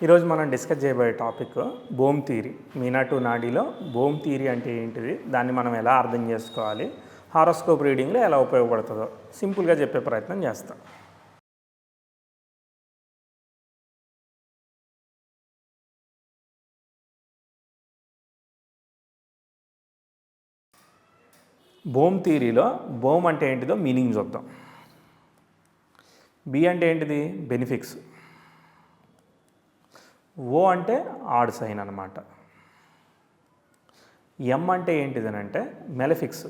ఈరోజు మనం డిస్కస్ చేయబోయే టాపిక్ బోమ్ థియరీ. మీనా టు నాడీలో బోమ్ థియరీ అంటే ఏంటిది, దాన్ని మనం ఎలా అర్థం చేసుకోవాలి, హారోస్కోప్ రీడింగ్లో ఎలా ఉపయోగపడుతుందో సింపుల్గా చెప్పే ప్రయత్నం చేస్తాం. బోమ్ థియరీలో బోమ్ అంటే ఏంటిదో మీనింగ్ చూద్దాం. బి అంటే ఏంటిది, బెనిఫిక్స్. ఓ అంటే ఆడ్ సైన్ అన్నమాట. ఎం అంటే ఏంటిదనంటే మెలఫిక్స్.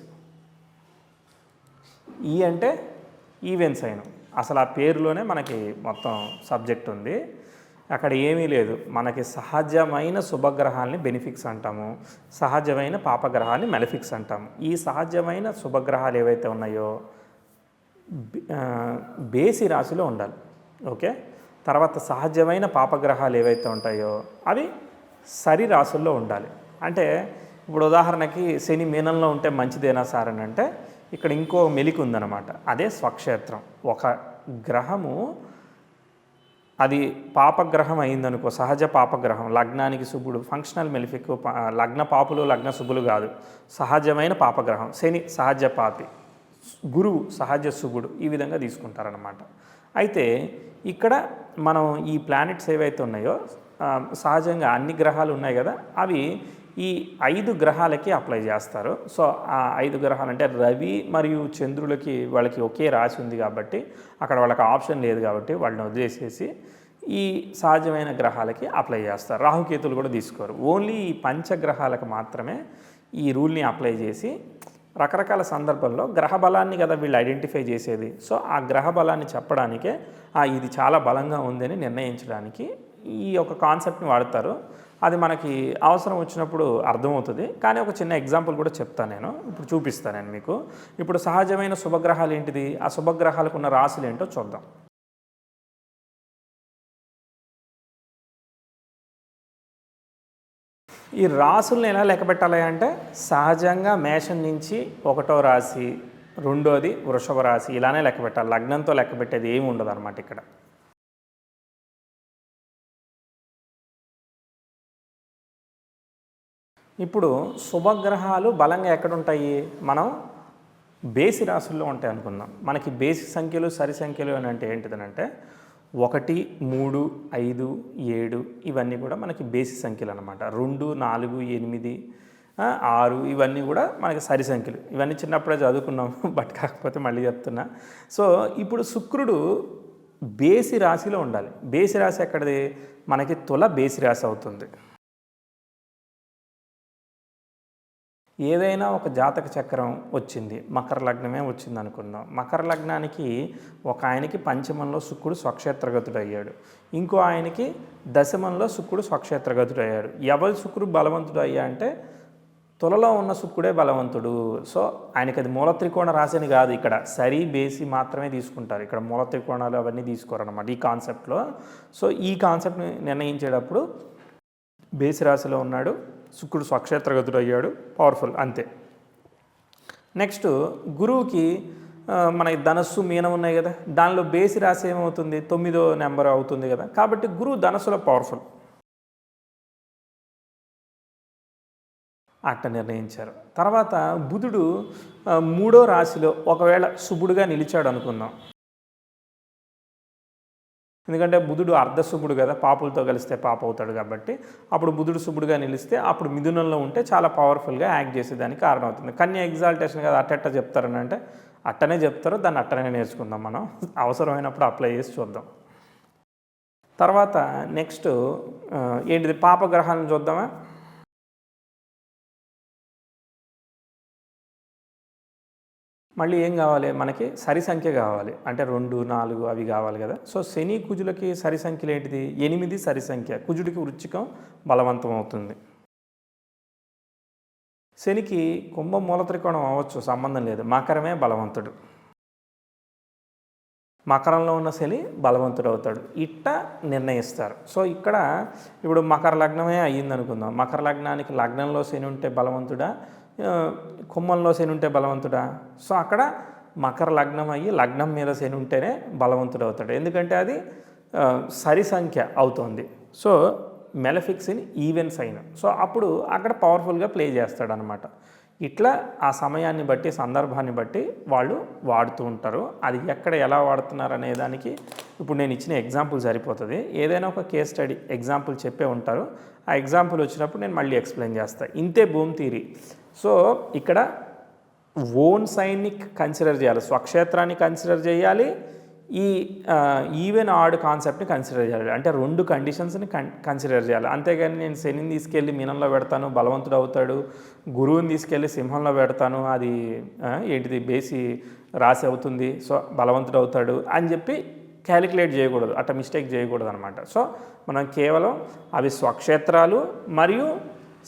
ఈ అంటే ఈవెన్ సైన్. అసలు ఆ పేరులోనే మనకి మొత్తం సబ్జెక్ట్ ఉంది. అక్కడ ఏమీ లేదు. మనకి సహజమైన శుభగ్రహాలని బెనిఫిక్స్ అంటాము, సహజమైన పాపగ్రహాన్ని మెలఫిక్స్ అంటాము. ఈ సహజమైన శుభగ్రహాలు ఏవైతే ఉన్నాయో బేసి రాశిలో ఉండాలి. ఓకే, తర్వాత సహజమైన పాపగ్రహాలు ఏవైతే ఉంటాయో అవి సరి రాశుల్లో ఉండాలి. అంటే ఇప్పుడు ఉదాహరణకి శని మీనంలో ఉంటే మంచిదేనా సార్ అని అంటే ఇక్కడ ఇంకో మెలిక ఉందన్నమాట. అదే స్వక్షేత్రం. ఒక గ్రహము అది పాపగ్రహం అయిందనుకో, సహజ పాపగ్రహం, లగ్నానికి శుభుడు, ఫంక్షనల్ మెలిఫిక్, లగ్న పాపులు లగ్న శుభులు కాదు, సహజమైన పాపగ్రహం. శని సహజ పాపి, గురువు సహజ శుభుడు, ఈ విధంగా తీసుకుంటారనమాట. అయితే ఇక్కడ మనం ఈ ప్లానెట్స్ ఏవైతే ఉన్నాయో సహజంగా అన్ని గ్రహాలు ఉన్నాయి కదా, అవి ఈ 5 గ్రహాలకి అప్లై చేస్తారు. సో ఆ 5 గ్రహాలు అంటే రవి మరియు చంద్రులకి వాళ్ళకి ఒకే రాశి ఉంది కాబట్టి అక్కడ వాళ్ళకి ఆప్షన్ లేదు కాబట్టి వాళ్ళని వదిలేసేసి ఈ సహజమైన గ్రహాలకి అప్లై చేస్తారు. రాహుకేతులు కూడా తీసుకోరు. ఓన్లీ ఈ పంచగ్రహాలకు మాత్రమే ఈ రూల్ని అప్లై చేసి రకరకాల సందర్భంలో గ్రహ బలాన్ని కదా వీళ్ళు ఐడెంటిఫై చేసేది. సో ఆ గ్రహ బలాన్ని చెప్పడానికే ఇది చాలా బలంగా ఉందని నిర్ణయించడానికి ఈ ఒక కాన్సెప్ట్ని వాడతారు. అది మనకి అవసరం వచ్చినప్పుడు అర్థమవుతుంది. కానీ ఒక చిన్న ఎగ్జాంపుల్ కూడా చెప్తాను నేను, ఇప్పుడు చూపిస్తాను నేను మీకు. ఇప్పుడు సహజమైన శుభగ్రహాలు ఏంటిది, ఆ శుభగ్రహాలకు ఉన్న రాశులు ఏంటో చూద్దాం. ఈ రాసులను ఎలా లెక్క పెట్టాలి అంటే సహజంగా మేషం నుంచి 1వ రాశి, 2వది వృషభ రాశి, ఇలానే లెక్క పెట్టాలి. లగ్నంతో లెక్క పెట్టేది ఏమి ఉండదు అనమాట ఇక్కడ. ఇప్పుడు శుభగ్రహాలు బలంగా ఎక్కడుంటాయి, మనం బేసి రాశుల్లో ఉంటాయి అనుకుందాం. మనకి బేసి సంఖ్యలు సరి సంఖ్యలు అని అంటే ఏంటిదనంటే 1, 3, 5, 7 ఇవన్నీ కూడా మనకి బేసి సంఖ్యలు అనమాట. 2, 4, 8, 6 ఇవన్నీ కూడా మనకి సరి సంఖ్యలు. ఇవన్నీ చిన్నప్పుడే చదువుకున్నాము, బట్ కాకపోతే మళ్ళీ చెప్తున్నా. సో ఇప్పుడు శుక్రుడు బేసి రాశిలో ఉండాలి. బేసి రాశి ఎక్కడిది, మనకి తుల బేసి రాశి అవుతుంది. ఏదైనా ఒక జాతక చక్రం వచ్చింది, మకర లగ్నమే వచ్చింది అనుకుందాం. మకర లగ్నానికి ఒక ఆయనకి పంచమంలో శుక్రుడు స్వక్షేత్రగతుడు అయ్యాడు, ఇంకో ఆయనకి దశమంలో శుక్రుడు స్వక్షేత్రగతుడు అయ్యాడు. ఎవరి శుక్రుడు బలవంతుడు అయ్యా అంటే తులలో ఉన్న శుక్రుడే బలవంతుడు. సో ఆయనకి అది మూల త్రికోణ రాశిని కాదు, ఇక్కడ సరి బేసి మాత్రమే తీసుకుంటారు. ఇక్కడ మూల త్రికోణాలు అవన్నీ తీసుకోరన్నమాట ఈ కాన్సెప్ట్లో. సో ఈ కాన్సెప్ట్ని నిర్ణయించేటప్పుడు బేసి రాశిలో ఉన్నాడు, శుక్రుడు స్వక్షేత్రగతుడు అయ్యాడు, పవర్ఫుల్, అంతే. నెక్స్ట్ గురువుకి మనకి ధనస్సు మీనం ఉన్నాయి కదా, దానిలో బేసి రాశి ఏమవుతుంది, 9వ నెంబర్ అవుతుంది కదా, కాబట్టి గురువు ధనస్సులో పవర్ఫుల్. అట్ట నిర్ణయించారు. తర్వాత బుధుడు 3వ రాశిలో ఒకవేళ శుభుడుగా నిలిచాడు అనుకుందాం. ఎందుకంటే బుధుడు అర్ధశుభుడు కదా, పాపులతో కలిస్తే పాప అవుతాడు కాబట్టి అప్పుడు బుధుడు శుభుడుగా నిలిస్తే అప్పుడు మిథునంలో ఉంటే చాలా పవర్ఫుల్గా యాక్ట్ చేసేదానికి కారణం అవుతుంది. కన్యా ఎగ్జాల్టేషన్ కదా, అట్ట చెప్తారని అంటే అట్టనే చెప్తారు, దాన్ని అట్టనే నేర్చుకుందాం మనం, అవసరమైనప్పుడు అప్లై చేసి చూద్దాం. తర్వాత నెక్స్ట్ ఏంటిది, పాపగ్రహాలను చూద్దామా. మళ్ళీ ఏం కావాలి, మనకి సరి సంఖ్య కావాలి, అంటే 2, 4 అవి కావాలి కదా. సో శని కుజులకి సరి సంఖ్యలు ఏంటిది, 8 సరి సంఖ్య. కుజుడికి వృచ్చికం బలవంతం అవుతుంది. శనికి కుంభం మూల త్రికోణం అవ్వచ్చు, సంబంధం లేదు, మకరమే బలవంతుడు. మకరంలో ఉన్న శని బలవంతుడు అవుతాడు, ఇట్ట నిర్ణయిస్తారు. సో ఇక్కడ ఇప్పుడు మకర లగ్నమే అయ్యింది అనుకుందాం. మకర లగ్నానికి లగ్నంలో శని ఉంటే బలవంతుడా, కుంభంలో శని ఉంటే బలవంతుడా. సో అక్కడ మకర లగ్నం అయ్యి లగ్నం మీద శని ఉంటేనే బలవంతుడు అవుతాడు, ఎందుకంటే అది సరి సంఖ్య అవుతుంది. సో మెలఫిక్స్ ఇన్ ఈవెన్ సైన్. సో అప్పుడు అక్కడ పవర్ఫుల్గా ప్లే చేస్తాడనమాట. ఇట్లా ఆ సమయాన్ని బట్టి సందర్భాన్ని బట్టి వాళ్ళు వాడుతూ ఉంటారు. అది ఎక్కడ ఎలా వాడుతున్నారు అనే దానికి ఇప్పుడు నేను ఇచ్చిన ఎగ్జాంపుల్ సరిపోతుంది. ఏదైనా ఒక కేస్ స్టడీ ఎగ్జాంపుల్ చెప్పే ఉంటారు. ఆ ఎగ్జాంపుల్ వచ్చినప్పుడు నేను మళ్ళీ ఎక్స్ప్లెయిన్ చేస్తాను. ఇంతే భూమి థియరీ. సో ఇక్కడ ఓన్ సైన్ని కన్సిడర్ చేయాలి, స్వక్షేత్రాన్ని కన్సిడర్ చేయాలి, ఈ ఈవెన్ ఆడ్ కాన్సెప్ట్ని కన్సిడర్ చేయాలి. అంటే రెండు కండిషన్స్ని కన్సిడర్ చేయాలి. అంతేగాని నేను శనిని తీసుకెళ్ళి మీనంలో పెడతాను బలవంతుడు అవుతాడు, గురువుని తీసుకెళ్ళి సింహంలో పెడతాను అది ఏంటిది బేసి రాసి అవుతుంది సో బలవంతుడు అవుతాడు అని చెప్పి క్యాలిక్యులేట్ చేయకూడదు, అట్లా మిస్టేక్ చేయకూడదు అనమాట. సో మనం కేవలం అవి స్వక్షేత్రాలు మరియు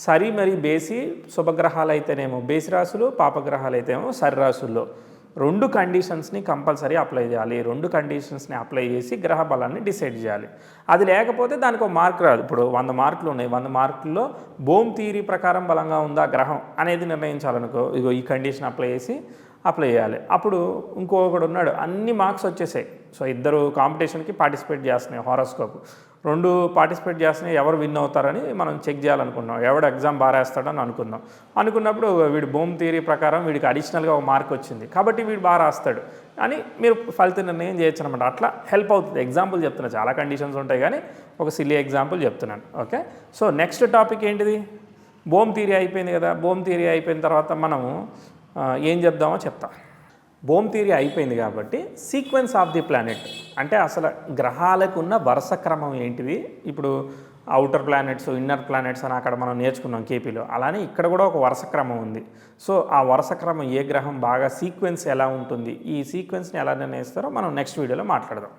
సరి మరి బేసి శుభగ్రహాలు అయితేనేమో బేసి రాశులు, పాపగ్రహాలు అయితేనేమో సరి రాశుల్లో రెండు కండిషన్స్ని కంపల్సరీ అప్లై చేయాలి. రెండు కండిషన్స్ని అప్లై చేసి గ్రహ బలాన్ని డిసైడ్ చేయాలి. అది లేకపోతే దానికి ఒక మార్క్ రాదు. ఇప్పుడు 100 మార్కులు ఉన్నాయి, 100 మార్కుల్లో భూమి థియరీ ప్రకారం బలంగా ఉందా గ్రహం అనేది నిర్ణయించాలనుకో, ఇగో ఈ కండిషన్ అప్లై చేయాలి. అప్పుడు ఇంకొకడు ఉన్నాడు, అన్ని మార్క్స్ వచ్చేసాయి. సో ఇద్దరు కాంపిటీషన్కి పార్టిసిపేట్ చేస్తున్నాయి, హారోస్కోప్ రెండు పార్టిసిపేట్ చేస్తున్నాయి, ఎవరు విన్ అవుతారని మనం చెక్ చేయాలనుకున్నాం, ఎవడు ఎగ్జామ్ బాగా రాస్తాడని అనుకున్నప్పుడు వీడు భూమి థియరీ ప్రకారం వీడికి అడిషనల్గా ఒక మార్క్ వచ్చింది కాబట్టి వీడు బాగా రాస్తాడు అని మీరు ఫలిత నిర్ణయం చేయొచ్చు అనమాట. అట్లా హెల్ప్ అవుతుంది. ఎగ్జాంపుల్ చెప్తున్నా, చాలా కండిషన్స్ ఉంటాయి కానీ ఒక సిల్లీ ఎగ్జాంపుల్ చెప్తున్నాను. ఓకే, సో నెక్స్ట్ టాపిక్ ఏంటిది? భూమి థియరీ అయిపోయింది కదా. భూమి థియరీ అయిపోయిన తర్వాత మనము ఏం చెప్దామో చెప్తా. భూమి థియరీ అయిపోయింది కాబట్టి సీక్వెన్స్ ఆఫ్ ది ప్లానెట్ అంటే అసలు గ్రహాలకు ఉన్న వరుస క్రమం ఏంటిది. ఇప్పుడు అవుటర్ ప్లానెట్స్, ఇన్నర్ ప్లానెట్స్ అని అక్కడ మనం నేర్చుకున్నాం కేపీలో. అలానే ఇక్కడ కూడా ఒక వరుస క్రమం ఉంది. సో ఆ వరుస క్రమం ఏ గ్రహం బాగా సీక్వెన్స్ ఎలా ఉంటుంది, ఈ సీక్వెన్స్ని ఎలా నిర్ణయిస్తారో మనం నెక్స్ట్ వీడియోలో మాట్లాడదాం.